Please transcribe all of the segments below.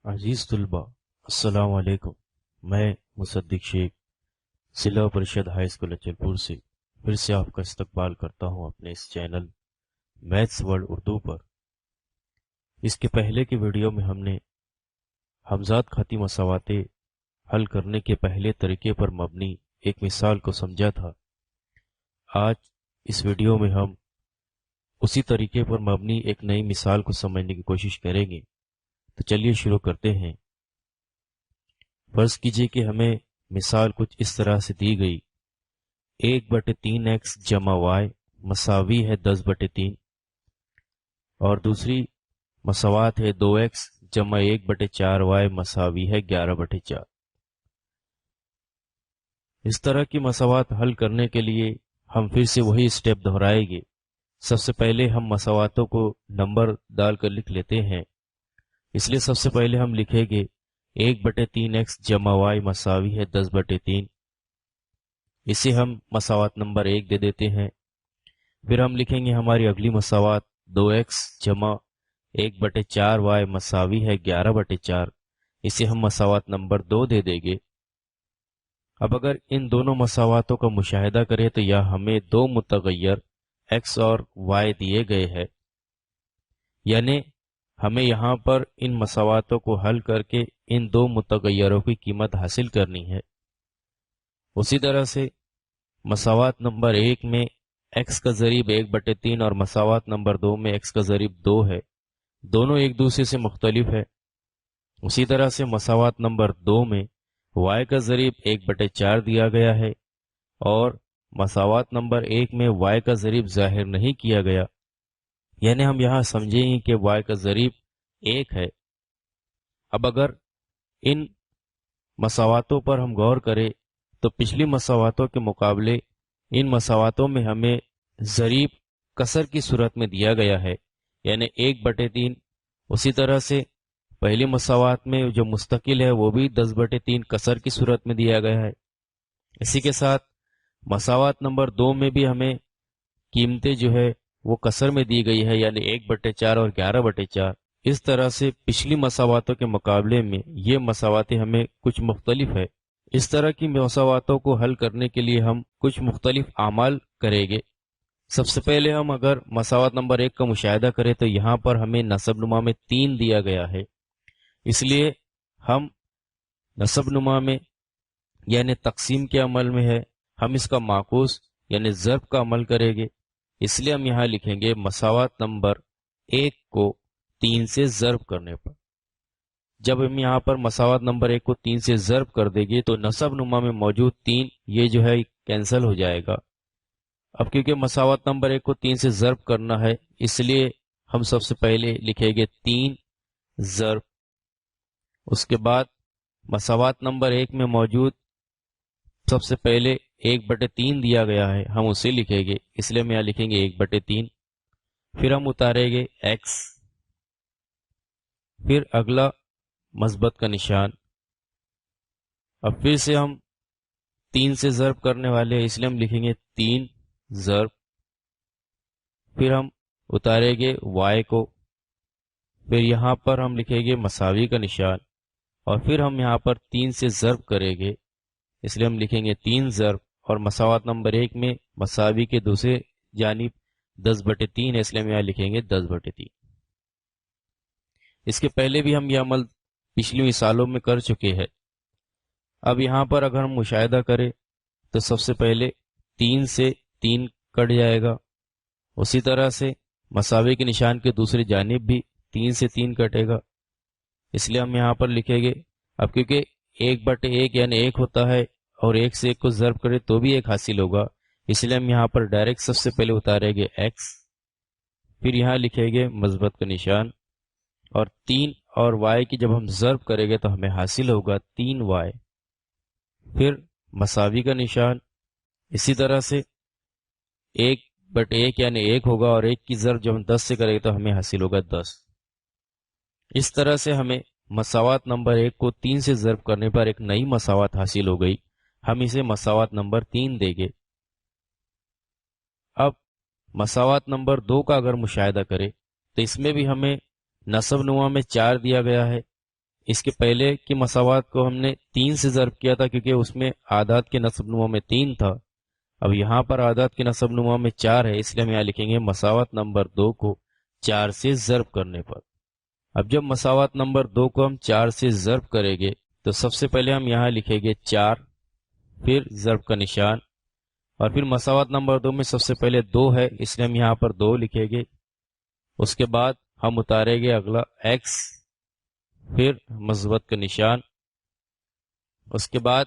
عزیز طلبہ، السلام علیکم۔ میں مصدق شیخ ضلع پریشد ہائی اسکول اچلپور سے پھر سے آپ کا استقبال کرتا ہوں اپنے اس چینل میتھس ورلڈ اردو پر۔ اس کے پہلے کی ویڈیو میں ہم نے حمزات خطی مساواتے حل کرنے کے پہلے طریقے پر مبنی ایک مثال کو سمجھا تھا۔ آج اس ویڈیو میں ہم اسی طریقے پر مبنی ایک نئی مثال کو سمجھنے کی کوشش کریں گے۔ تو چلیے شروع کرتے ہیں۔ فرض کیجئے کہ ہمیں مثال کچھ اس طرح سے دی گئی: 1/3x جمع y مساوی ہے 10/3، اور دوسری مساوات ہے 2x جمع 1/4y مساوی ہے 11/4۔ اس طرح کی مساوات حل کرنے کے لیے ہم پھر سے وہی اسٹیپ دہرائیں گے۔ سب سے پہلے ہم مساواتوں کو نمبر ڈال کر لکھ لیتے ہیں، اس لیے سب سے پہلے ہم لکھیں گے 1/3x جمع y مساوی ہے 10/3، اسے ہم مساوات نمبر 1 دے دیتے ہیں۔ پھر ہم لکھیں گے ہماری اگلی مساوات 2x جمع 1/4y مساوی ہے 11/4، اسے ہم مساوات نمبر 2 دے دیں گے۔ اب اگر ان دونوں مساواتوں کا مشاہدہ کریں تو یہاں ہمیں دو متغیر x اور y دیے گئے ہیں، یعنی ہمیں یہاں پر ان مساواتوں کو حل کر کے ان دو متغیروں کی قیمت حاصل کرنی ہے۔ اسی طرح سے مساوات نمبر 1 میں x کا ضریب 1/3 اور مساوات نمبر 2 میں x کا ضریب 2 ہے، دونوں ایک دوسرے سے مختلف ہے۔ اسی طرح سے مساوات نمبر 2 میں y کا ضریب 1/4 دیا گیا ہے، اور مساوات نمبر 1 میں y کا ضریب ظاہر نہیں کیا گیا، یعنی ہم یہاں سمجھیں گے کہ y کا ضریب 1 ہے۔ اب اگر ان مساواتوں پر ہم غور کریں تو پچھلی مساواتوں کے مقابلے ان مساواتوں میں ہمیں ضریب کسر کی صورت میں دیا گیا ہے، یعنی 1/3۔ اسی طرح سے پہلی مساوات میں جو مستقل ہے وہ بھی 10/3 کسر کی صورت میں دیا گیا ہے۔ اسی کے ساتھ مساوات نمبر 2 میں بھی ہمیں قیمتیں جو ہے وہ کسر میں دی گئی ہے، یعنی 1/4 اور 11/4۔ اس طرح سے پچھلی مساواتوں کے مقابلے میں یہ مساواتیں ہمیں کچھ مختلف ہے۔ اس طرح کی مساواتوں کو حل کرنے کے لیے ہم کچھ مختلف اعمال کریں گے۔ سب سے پہلے ہم اگر مساوات نمبر 1 کا مشاہدہ کریں تو یہاں پر ہمیں نصب نما میں 3 دیا گیا ہے، اس لیے ہم نصب نما میں یعنی تقسیم کے عمل میں ہے، ہم اس کا معکوس یعنی ضرب کا عمل کریں گے، اس لیے ہم یہاں لکھیں گے مساوات نمبر 1 کو 3 سے ضرب کرنے پر۔ جب ہم یہاں پر مساوات نمبر 1 کو 3 سے ضرب کر دیں گے تو نصب نما میں موجود 3 یہ جو ہے کینسل ہو جائے گا۔ اب کیونکہ مساوات نمبر 1 کو 3 سے ضرب کرنا ہے، اس لیے ہم سب سے پہلے لکھیں گے 3 ضرب، اس کے بعد مساوات نمبر 1 میں موجود سب سے پہلے 1/3 دیا گیا ہے، ہم اسے لکھیں گے، اس لیے ہم یہاں لکھیں گے 1/3۔ پھر ہم اتاریں گے x، پھر اگلا مثبت کا نشان۔ اب پھر سے ہم 3 سے ضرب کرنے والے ہیں، اس لیے ہم لکھیں گے 3 ضرب، پھر ہم اتاریں گے y کو، پھر یہاں پر ہم لکھیں گے مساوی کا نشان، اور پھر ہم یہاں پر 3 سے ضرب کریں گے، اس لیے ہم لکھیں گے 3 ضرب، اور مساوات نمبر 1 میں مساوی کے دوسرے جانب 10/3 ہے، اس لیے ہم یہاں لکھیں گے 10/3۔ اس کے پہلے بھی ہم یہ عمل پچھلی مثالوں میں کر چکے ہیں۔ اب یہاں پر اگر ہم مشاہدہ کریں تو سب سے پہلے 3 سے 3 کٹ جائے گا، اسی طرح سے مساوی کے نشان کے دوسری جانب بھی 3 سے 3 کٹے گا، اس لیے ہم یہاں پر لکھیں گے۔ اب کیونکہ 1/1 یعنی 1 ہوتا ہے اور 1 سے 1 کو ضرب کرے تو بھی 1 حاصل ہوگا، اس لیے ہم یہاں پر ڈائریکٹ سب سے پہلے اتاریں گے x، پھر یہاں لکھیں گے مثبت کا نشان، اور 3 اور y کی جب ہم ضرب کریں گے تو ہمیں حاصل ہوگا 3y، پھر مساوی کا نشان، اسی طرح سے 1/1 یعنی 1 ہوگا، اور 1 کی ضرب جب ہم 10 سے کریں گے تو ہمیں حاصل ہوگا 10۔ اس طرح سے ہمیں مساوات نمبر 1 کو 3 سے ضرب کرنے پر ایک نئی مساوات حاصل ہو گئی، ہم اسے مساوات نمبر 3 دیں گے۔ اب مساوات نمبر 2 کا اگر مشاہدہ کریں تو اس میں بھی ہمیں نصب نما میں 4 دیا گیا ہے، اس کے پہلے کی مساوات کو ہم نے 3 سے ضرب کیا تھا کیونکہ اس میں اعداد کے نصب نما میں 3 تھا. اب یہاں پر اعداد کے نصب نما میں 4 ہے، اس لیے ہم یہاں لکھیں گے مساوات نمبر 2 کو 4 سے ضرب کرنے پر. اب جب مساوات نمبر 2 کو ہم 4 سے ضرب کریں گے تو سب سے پہلے ہم یہاں لکھیں گے 4، پھر ضرب کا نشان، اور پھر مساوات نمبر 2 میں سب سے پہلے 2 ہے اس لیے ہم یہاں پر 2 لکھیں گے. اس کے بعد ہم اتاریں گے اگلا x، پھر مثبت کا نشان. اس کے بعد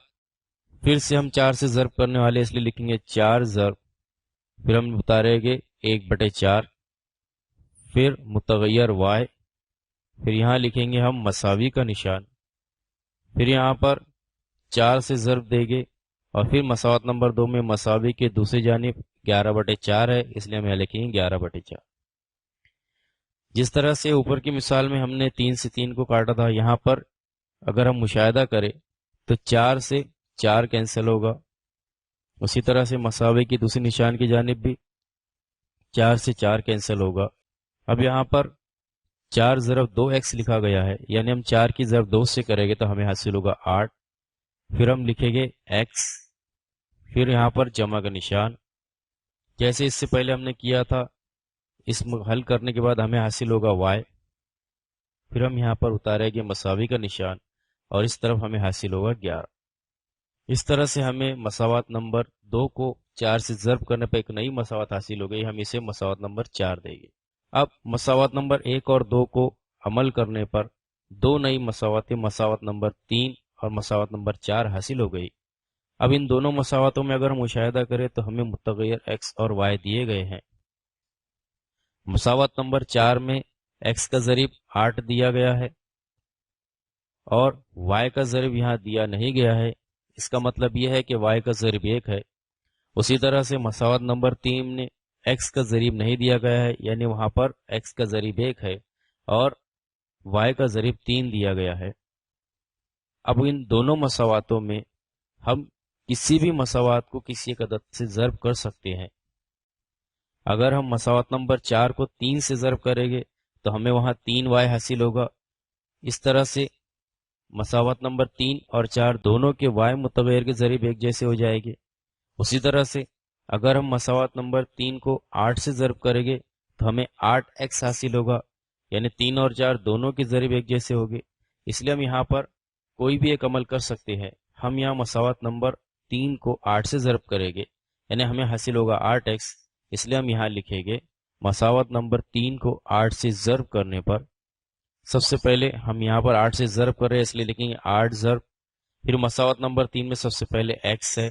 پھر سے ہم 4 سے ضرب کرنے والے اس لیے لکھیں گے 4 ضرب، پھر ہم اتاریں گے 1/4، پھر متغیر y، پھر یہاں لکھیں گے ہم مساوی کا نشان، پھر یہاں پر 4 سے ضرب دیں گے، اور پھر مساوات نمبر 2 میں مساوی کے دوسری جانب 11/4 ہے اس لیے ہم یہاں لکھیں گے 11/4. جس طرح سے اوپر کی مثال میں ہم نے 3 سے 3 کو کاٹا تھا، یہاں پر اگر ہم مشاہدہ کریں تو 4 سے 4 کینسل ہوگا. اسی طرح سے مساوی کی دوسری نشان کی جانب بھی 4 سے 4 کینسل ہوگا. اب یہاں پر 4 ضرب 2x لکھا گیا ہے، یعنی ہم 4 کی ضرب 2 سے کریں گے تو ہمیں حاصل ہوگا 8. پھر ہم لکھیں گے x، پھر یہاں پر جمع کا نشان جیسے اس سے پہلے ہم نے کیا تھا. اس حل کرنے کے بعد ہمیں حاصل ہوگا y، پھر ہم یہاں پر اتاریں گے مساوی کا نشان، اور اس طرف ہمیں حاصل ہوگا 11. اس طرح سے ہمیں مساوات نمبر 2 کو 4 سے ضرب کرنے پر ایک نئی مساوات حاصل ہو گئی، ہم اسے مساوات نمبر 4 دیں گے. اب مساوات نمبر 1 اور 2 کو عمل کرنے پر 2 نئی مساواتیں مساوات نمبر 3 اور مساوات نمبر 4 حاصل ہو گئی. اب ان دونوں مساواتوں میں اگر ہم مشاہدہ کریں تو ہمیں متغیر x اور y دیے گئے ہیں. مساوات نمبر 4 میں x کا ضریب 8 دیا گیا ہے اور y کا ضریب یہاں دیا نہیں گیا ہے، اس کا مطلب یہ ہے کہ y کا ضریب 1 ہے. اسی طرح سے مساوات نمبر 3 نے x کا ضریب نہیں دیا گیا ہے، یعنی وہاں پر x کا ضریب 1 ہے اور y کا ضریب 3 دیا گیا ہے. اب ان دونوں مساواتوں میں ہم کسی بھی مساوات کو کسی ایک عدد سے ضرب کر سکتے ہیں. اگر ہم مساوات نمبر 4 کو 3 سے ضرب کریں گے تو ہمیں وہاں 3y حاصل ہوگا. اس طرح سے مساوات نمبر 3 اور 4 دونوں کے y متغیر کے ضریب ایک جیسے ہو جائے گے. اسی طرح سے اگر ہم مساوات نمبر 3 کو 8 سے ضرب کریں گے تو ہمیں 8x حاصل ہوگا، یعنی 3 اور 4 دونوں کے ضریب ایک جیسے ہوگے. اس لیے ہم یہاں پر کوئی بھی ایک عمل کر سکتے ہیں. ہم یہاں مساوات نمبر 3 کو 8 سے ضرب کریں گے، یعنی ہمیں حاصل ہوگا 8x. اس لیے ہم یہاں لکھیں گے مساوات نمبر 3 کو 8 سے ضرب کرنے پر سب سے پہلے ہم یہاں پر 8 سے ضرب کر رہے ہیں اس لیے لکھیں گے 8 ضرب، پھر مساوات نمبر 3 میں سب سے پہلے x ہے،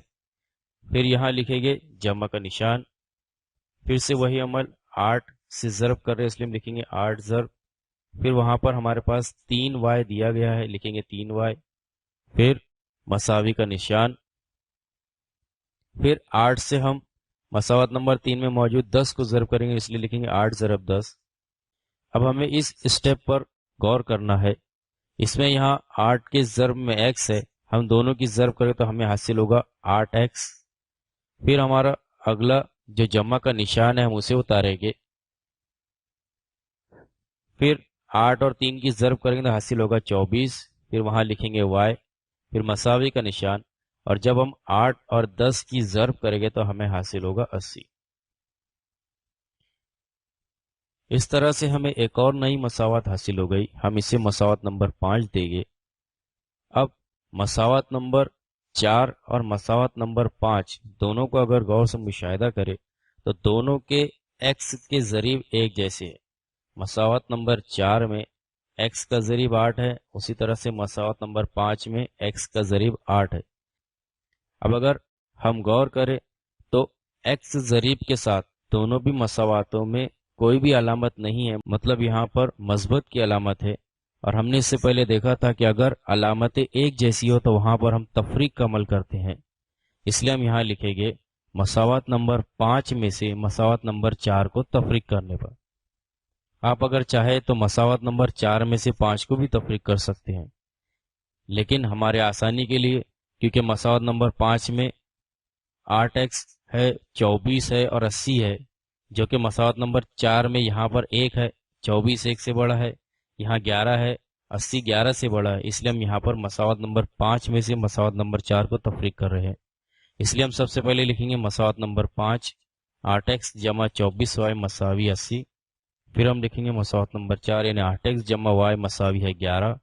پھر یہاں لکھیں گے جمع کا نشان، پھر سے وہی عمل 8 سے ضرب کر رہے ہیں اس لیے ہم لکھیں گے 8 ضرب، پھر وہاں پر ہمارے پاس 3y دیا گیا ہے لکھیں گے 3y، پھر مساوی کا نشان، پھر 8 سے ہم مساوات نمبر 3 میں موجود 10 کو ضرب کریں گے اس لیے لکھیں گے 8 ضرب 10. اب ہمیں اس اسٹیپ پر غور کرنا ہے. اس میں یہاں 8 کے ضرب میں x ہے، ہم دونوں کی ضرب کریں تو ہمیں حاصل ہوگا 8x. پھر ہمارا اگلا جو جمع کا نشان ہے ہم اسے اتاریں گے، پھر 8 اور 3 کی ضرب کریں گے تو حاصل ہوگا 24، پھر وہاں لکھیں گے y، پھر مساوی کا نشان، اور جب ہم 8 اور 10 کی ضرب کریں گے تو ہمیں حاصل ہوگا 80. اس طرح سے ہمیں ایک اور نئی مساوات حاصل ہو گئی، ہم اسے مساوات نمبر 5 دیں گے. اب مساوات نمبر 4 اور مساوات نمبر 5 دونوں کو اگر غور سے مشاہدہ کرے تو دونوں کے x کے ضریب ایک جیسے ہیں. مساوات نمبر 4 میں x کا ضریب 8 ہے، اسی طرح سے مساوات نمبر 5 میں x کا ضریب 8 ہے. اب اگر ہم غور کریں تو x ضریب کے ساتھ دونوں بھی مساواتوں میں کوئی بھی علامت نہیں ہے، مطلب یہاں پر مثبت کی علامت ہے. اور ہم نے اس سے پہلے دیکھا تھا کہ اگر علامتیں ایک جیسی ہو تو وہاں پر ہم تفریق کا عمل کرتے ہیں، اس لیے ہم یہاں لکھیں گے مساوات نمبر 5 میں سے مساوات نمبر 4 کو تفریق کرنے پر. آپ اگر چاہے تو مساوات نمبر 4 میں سے 5 کو بھی تفریق کر سکتے ہیں، لیکن ہمارے آسانی کے لیے کیونکہ مساوات نمبر 5 میں 8x ہے، 24 ہے اور 80 ہے، جو کہ مساوات نمبر 4 میں یہاں پر 1 ہے، 24 1 سے بڑا ہے، یہاں 11 ہے 80 11 سے بڑا ہے، اس لیے ہم یہاں پر مساوات نمبر 5 میں سے مساوات نمبر 4 کو تفریق کر رہے ہیں۔ اس لیے ہم سب سے پہلے لکھیں گے مساوات نمبر 5 8x جمع 24y مساوی 80۔ پھر ہم لکھیں گے مساوات نمبر 4 یعنی 8x جمع y مساوی ہے 11۔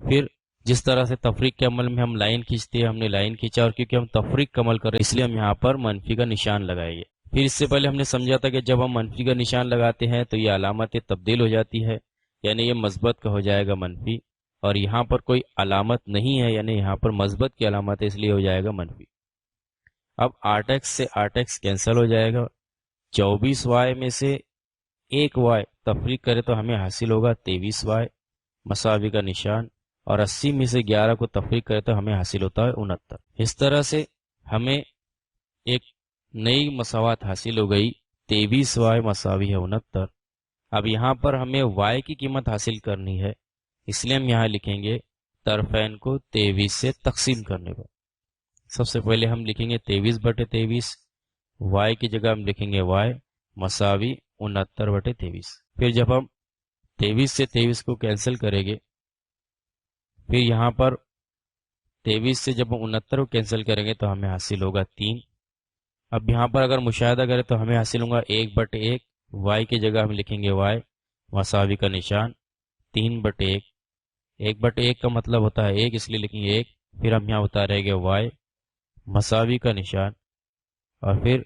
پھر جس طرح سے تفریق کے عمل میں ہم لائن کھینچتے ہیں، ہم نے لائن کھینچا، اور کیونکہ ہم تفریق کا عمل کر رہے ہیں اس لیے ہم یہاں پر منفی کا نشان لگائیں گے۔ پھر اس سے پہلے ہم نے سمجھا تھا کہ جب ہم منفی کا نشان لگاتے ہیں تو یہ علامت تبدیل ہو جاتی ہے، یعنی یہ مثبت کا ہو جائے گا منفی، اور یہاں پر کوئی علامت نہیں ہے، یعنی یہاں پر مثبت کی علامت ہے، اس لیے ہو جائے گا منفی۔ اب 8x سے 8x کینسل ہو جائے گا، 24y میں سے 1y تفریق کرے تو ہمیں حاصل ہوگا 23y مساوی کا نشان، اور 80 میں سے 11 کو تفریق کرے تو ہمیں حاصل ہوتا ہے 69۔ اس طرح سے ہمیں ایک نئی مساوات حاصل ہو گئی 23y مساوی ہے 69۔ اب یہاں پر ہمیں y کی قیمت حاصل کرنی ہے، اس لیے ہم یہاں لکھیں گے طرفین کو 23 سے تقسیم کرنے پر۔ سب سے پہلے ہم لکھیں گے 23/23، y کی جگہ ہم لکھیں گے y مساوی 69/23۔ پھر جب ہم 23 سے 23 کو کینسل کریں گے، پھر یہاں پر 23 سے جب ہم 69 کو کینسل کریں گے تو ہمیں حاصل ہوگا 3۔ اب یہاں پر اگر مشاہدہ کریں تو ہمیں حاصل ہوگا 1/1، y کی جگہ ہم لکھیں گے y مساوی کا نشان 3/1۔ 1/1 کا مطلب ہوتا ہے 1، اس لیے لکھیں گے 1۔ پھر ہم یہاں اتاریں گے y مساوی کا نشان، اور پھر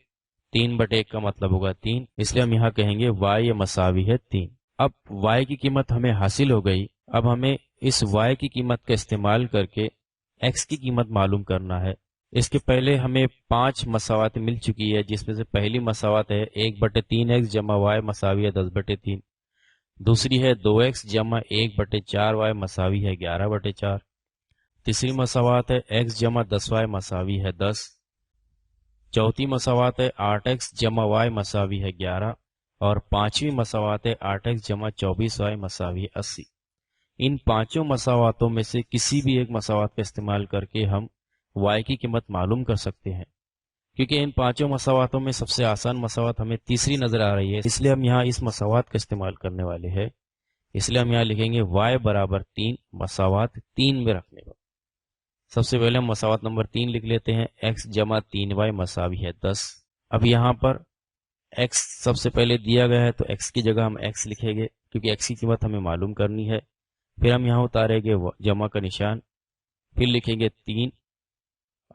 3/1 کا مطلب ہوگا 3، اس لیے ہم یہاں کہیں گے y مساوی ہے 3۔ اب y کی قیمت ہمیں حاصل ہو گئی، اب ہمیں اس y کی قیمت کا استعمال کر کے x کی قیمت معلوم کرنا ہے۔ اس کے پہلے ہمیں 5 مساوات مل چکی ہے، جس میں سے پہلی مساوات ہے 1/3x جمع y مساوی ہے 10/3، دوسری ہے 2x جمع 1/4y مساوی ہے 11/4، تیسری مساوات ہے x جمع 10y مساوی ہے 10، چوتھی مساوات ہے 8x جمع y مساوی ہے 11، اور پانچویں مساوات ہے 8x جمع 24y مساوی ہے 80۔ ان پانچوں مساواتوں میں سے کسی بھی ایک مساوات کا استعمال کر کے ہم y کی قیمت معلوم کر سکتے ہیں۔ کیونکہ ان پانچوں مساواتوں میں سب سے آسان مساوات ہمیں تیسری نظر آ رہی ہے، اس لیے ہم یہاں اس مساوات کا استعمال کرنے والے ہیں۔ اس لیے ہم یہاں لکھیں گے y برابر 3 مساوات 3 میں رکھنے پر۔ سب سے پہلے ہم مساوات نمبر 3 لکھ لیتے ہیں، x جمع 3y مساوی ہے 10۔ اب یہاں پر x سب سے پہلے دیا گیا ہے تو x کی جگہ ہم x لکھیں گے، کیونکہ x کی قیمت ہمیں معلوم کرنی ہے۔ پھر ہم یہاں اتاریں گے جمع کا نشان، پھر لکھیں گے 3۔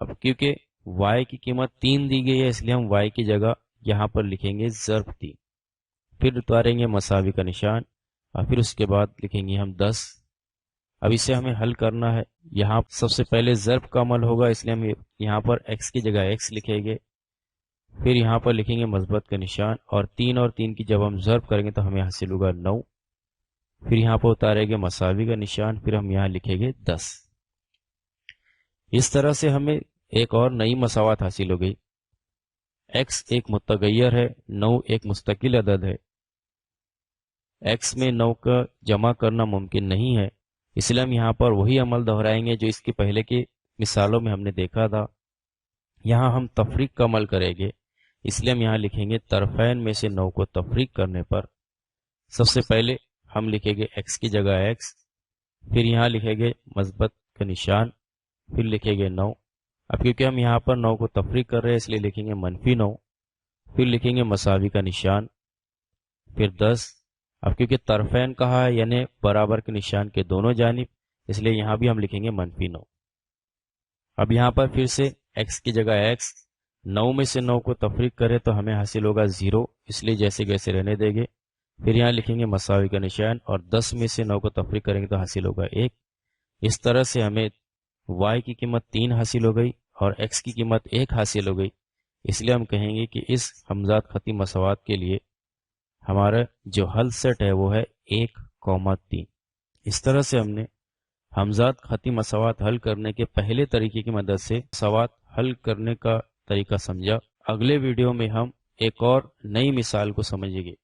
اب کیونکہ y کی قیمت 3 دی گئی ہے، اس لیے ہم y کی جگہ یہاں پر لکھیں گے ضرب 3۔ پھر اتاریں گے مساوی کا نشان، اور پھر اس کے بعد لکھیں گے ہم 10۔ اب اسے ہمیں حل کرنا ہے، یہاں سب سے پہلے ضرب کا عمل ہوگا، اس لیے ہم یہاں پر x کی جگہ x لکھیں گے، پھر یہاں پر لکھیں گے مثبت کا نشان، اور 3 اور 3 کی جب ہم ضرب کریں گے تو ہمیں حاصل ہوگا 9۔ پھر یہاں پر اتاریں گے مساوی کا نشان، پھر ہم یہاں لکھیں گے 10۔ اس طرح سے ہمیں ایک اور نئی مساوات حاصل ہو گئی۔ x ایک متغیر ہے، 9 ایک مستقل عدد ہے، x میں 9 کا جمع کرنا ممکن نہیں ہے، اس لیے ہم یہاں پر وہی عمل دہرائیں گے جو اس کے پہلے کی مثالوں میں ہم نے دیکھا تھا۔ یہاں ہم تفریق کا عمل کریں گے، اس لیے ہم یہاں لکھیں گے طرفین میں سے 9 کو تفریق کرنے پر سب سے پہلے ہم لکھیں گے x کی جگہ x، پھر یہاں لکھیں گے مثبت کا نشان، پھر لکھیں گے 9۔ اب کیونکہ ہم یہاں پر 9 کو تفریق کر رہے ہیں اس لیے لکھیں گے -9، پھر لکھیں گے مساوی کا نشان، پھر 10۔ اب کیونکہ طرفین کہا ہے یعنی برابر کے نشان کے دونوں جانب، اس لیے یہاں بھی ہم لکھیں گے -9۔ اب یہاں پر پھر سے x کی جگہ x، 9 میں سے 9 کو تفریق کرے تو ہمیں حاصل ہوگا 0، اس لیے جیسے ویسے رہنے دیں گے۔ پھر یہاں لکھیں گے مساوی کا نشان، اور 10 میں سے 9 کو تفریق کریں گے تو حاصل ہوگا 1۔ اس طرح سے ہمیں y کی قیمت 3 حاصل ہو گئی اور x کی قیمت 1 حاصل ہو گئی، اس لیے ہم کہیں گے کہ اس ہمزاد خطی مساوات کے لیے ہمارا جو حل سیٹ ہے وہ ہے 1,3۔ اس طرح سے ہم نے ہمزاد خطی مساوات حل کرنے کے پہلے طریقے کی مدد سے مساوات حل کرنے کا طریقہ سمجھا۔ اگلے ویڈیو میں ہم ایک اور نئی مثال کو سمجھیں گے۔